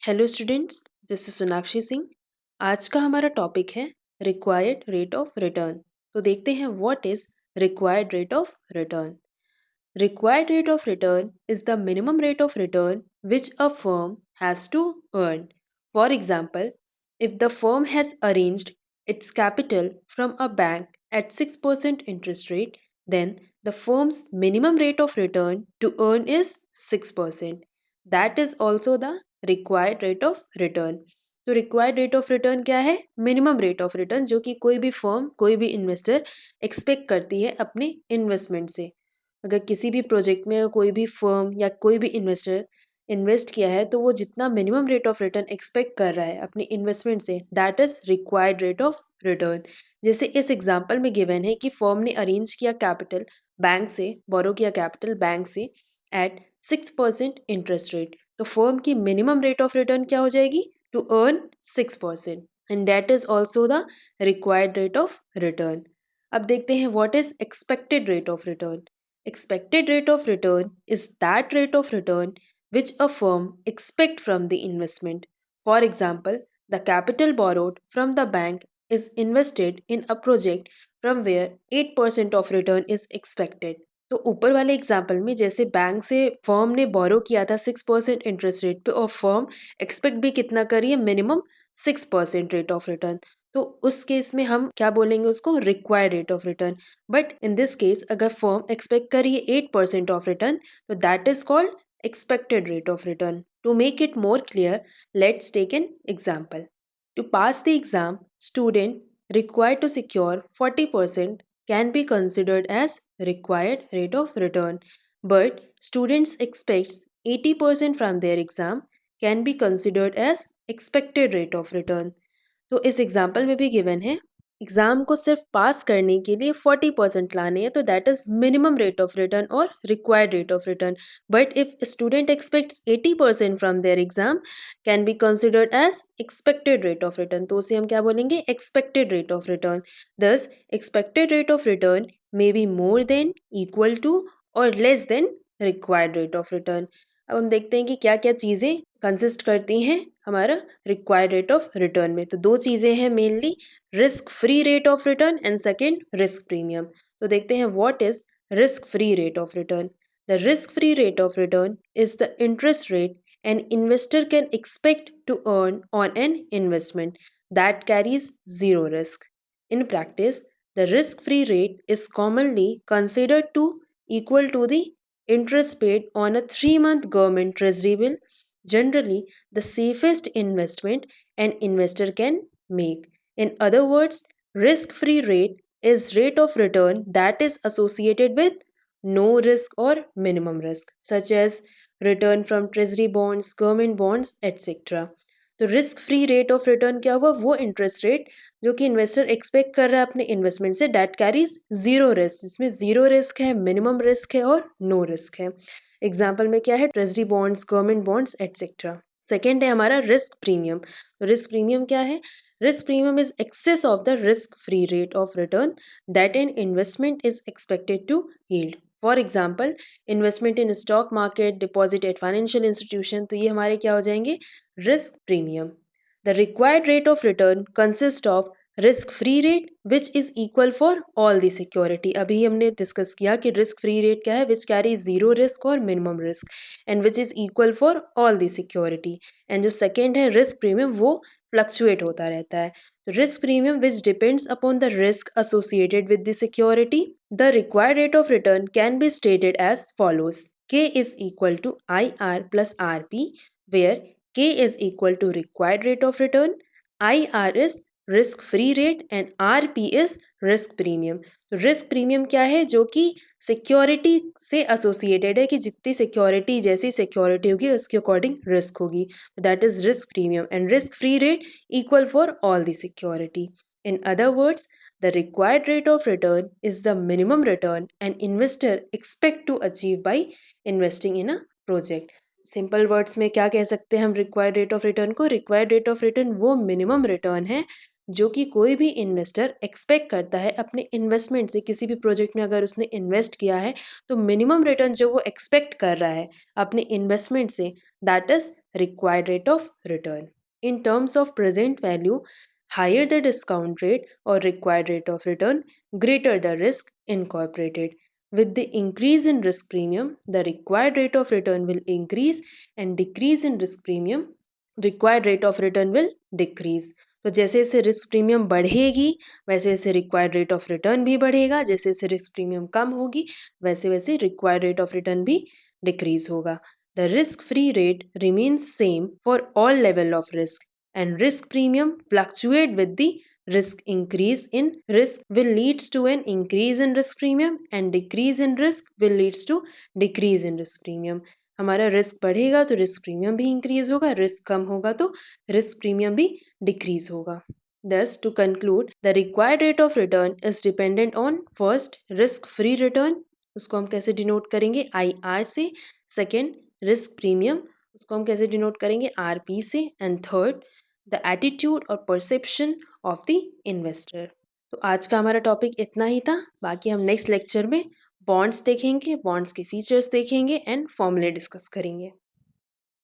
Hello students, this is Sonakshi Singh. आज का हमारा टॉपिक है रिक्वायर्ड रेट ऑफ रिटर्न। तो देखते हैं what is required rate of return. Required rate of return is the minimum rate of return which a firm has to earn. For example, if the firm has arranged its capital from a bank at 6% interest rate, then the firm's minimum rate of return to earn is 6%. That is also the required rate of return. तो required rate of return क्या है? Minimum rate of return जो कि कोई भी firm, कोई भी investor expect करती है अपने इन्वेस्टमेंट से। अगर किसी भी प्रोजेक्ट में कोई भी फर्म या कोई भी इन्वेस्टर इन्वेस्ट किया है तो वो जितना minimum rate of return expect कर रहा है अपनी इन्वेस्टमेंट से, that is required rate of return. जैसे इस एग्जांपल में गिवन है कि फर्म ने अरेंज किया कैपिटल बैंक से, बोरो किया कैपिटल बैंक से एट 6% इंटरेस्ट रेट, तो फर्म की मिनिमम रेट ऑफ रिटर्न क्या हो जाएगी? To earn 6%, and that is also the required rate of return. अब देखते हैं what is expected rate of return. Expected rate of return is that rate of return which a firm expect from the investment. For example, the capital borrowed from the bank is invested in a project from where 8% of return is expected. तो ऊपर वाले example में जैसे bank से firm ने बोरो किया था 6% interest rate पे और फर्म एक्सपेक्ट भी कितना करी है? Minimum 6% rate of return. तो उस केस में हम क्या बोलेंगे? उसको required rate of return. But in this case अगर फर्म एक्सपेक्ट करी है 8% ऑफ रिटर्न, तो that is called expected rate of return. To make it more clear, let's take an example. To pass the exam, student required to secure 40% can be considered as required rate of return, but students expects 80% from their exam can be considered as expected rate of return. तो इस example में भी given है exam को सिर्फ पास करने के लिए 40% लाने हैं, तो that is minimum rate of return और required rate of return. But if student expects 80% from their exam can be considered as expected rate of return, तो उसे हम क्या बोलेंगे? Expected rate of return. This expected rate of return may be more than, equal to और less than required rate of return. अब हम देखते हैं कि क्या क्या चीज़ें कंसिस्ट करती हैं हमारा रिक्वायर्ड रेट ऑफ रिटर्न में। तो दो चीज़ें हैं mainly, risk free rate of return and second risk premium. तो देखते हैं what is risk free rate of return. The risk free rate of return is the interest rate an investor can expect to earn on an investment that carries zero risk. In practice, the risk free rate is commonly considered to equal to the interest paid on a 3-month government treasury bill, generally the safest investment an investor can make. In other words, risk free rate is rate of return that is associated with no risk or minimum risk, such as return from treasury bonds, government bonds, etc. तो risk free rate of return क्या हुआ? वो interest rate जो कि investor expect कर रहा है अपने इन्वेस्टमेंट से, डेट कैरीज जीरो रिस्क, जिसमें जीरो रिस्क है, मिनिमम रिस्क है और नो रिस्क है। एग्जाम्पल में क्या है? Treasury bonds, government bonds, etcetera. Second है हमारा रिस्क प्रीमियम। तो रिस्क प्रीमियम क्या है? Risk premium is excess of the risk-free rate of return that an investment is expected to yield. For example, investment in stock market, deposit at financial institution, तो ये हमारे क्या हो जाएंगे? Risk premium. The required rate of return consists of risk free rate which is equal for all the security. अभी हमने discuss किया कि risk free rate क्या है? Which carries zero risk और minimum risk and which is equal for all the security. And जो second है risk premium, वो फ्लक्चुएट होता रहता है। तो risk premium which depends upon the risk associated with the security. The required rate of return can be stated as follows: K is equal to IR plus RP, where K is equal to required rate of return, IR is risk free rate and RP is risk premium. तो risk premium क्या है? जो कि security से associated है, कि जितनी security, जैसी सिक्योरिटी होगी उसके अकॉर्डिंग रिस्क होगी, that is risk premium. And risk free rate equal for all the security. In other words, the required rate of return is the minimum return an investor expect to achieve by investing in a project. Simple words में क्या कह सकते हैं हम required rate of return को? Required rate of return वो minimum return है जो कि कोई भी इन्वेस्टर एक्सपेक्ट करता है अपने इन्वेस्टमेंट से। किसी भी प्रोजेक्ट में अगर उसने इन्वेस्ट किया है तो मिनिमम रिटर्न जो वो एक्सपेक्ट कर रहा है अपने इन्वेस्टमेंट से, that is required rate of return. In terms of present value, higher the discount rate or required rate of return, greater the risk incorporated. With the increase in risk premium, the required rate of return will increase, and decrease in risk premium, required rate of return will decrease. तो जैसे जैसे risk premium बढ़ेगी वैसे वैसे required rate of return भी बढ़ेगा, जैसे जैसे रिस्क प्रीमियम कम होगी वैसे वैसे रिक्वायर्ड रेट ऑफ रिटर्न भी डिक्रीज होगा। The risk free rate remains same for all level of risk, and risk premium fluctuate with the risk. Increase in risk will leads to an increase in risk premium, and decrease in risk will leads to decrease in risk premium. हमारा risk बढ़ेगा तो risk premium भी increase होगा, risk कम होगा तो risk premium भी decrease होगा। Thus, to conclude, the required rate of return is dependent on first risk free return, उसको हम कैसे डिनोट करेंगे IR से, सेकेंड रिस्क प्रीमियम, उसको हम कैसे डिनोट करेंगे RP से, एंड थर्ड द एटीट्यूड और परसेप्शन ऑफ द इन्वेस्टर। तो आज का हमारा टॉपिक इतना ही था। बाकी हम नेक्स्ट लेक्चर में बॉन्ड्स देखेंगे, बॉन्ड्स के फीचर्स देखेंगे एंड फॉर्मूले डिस्कस करेंगे।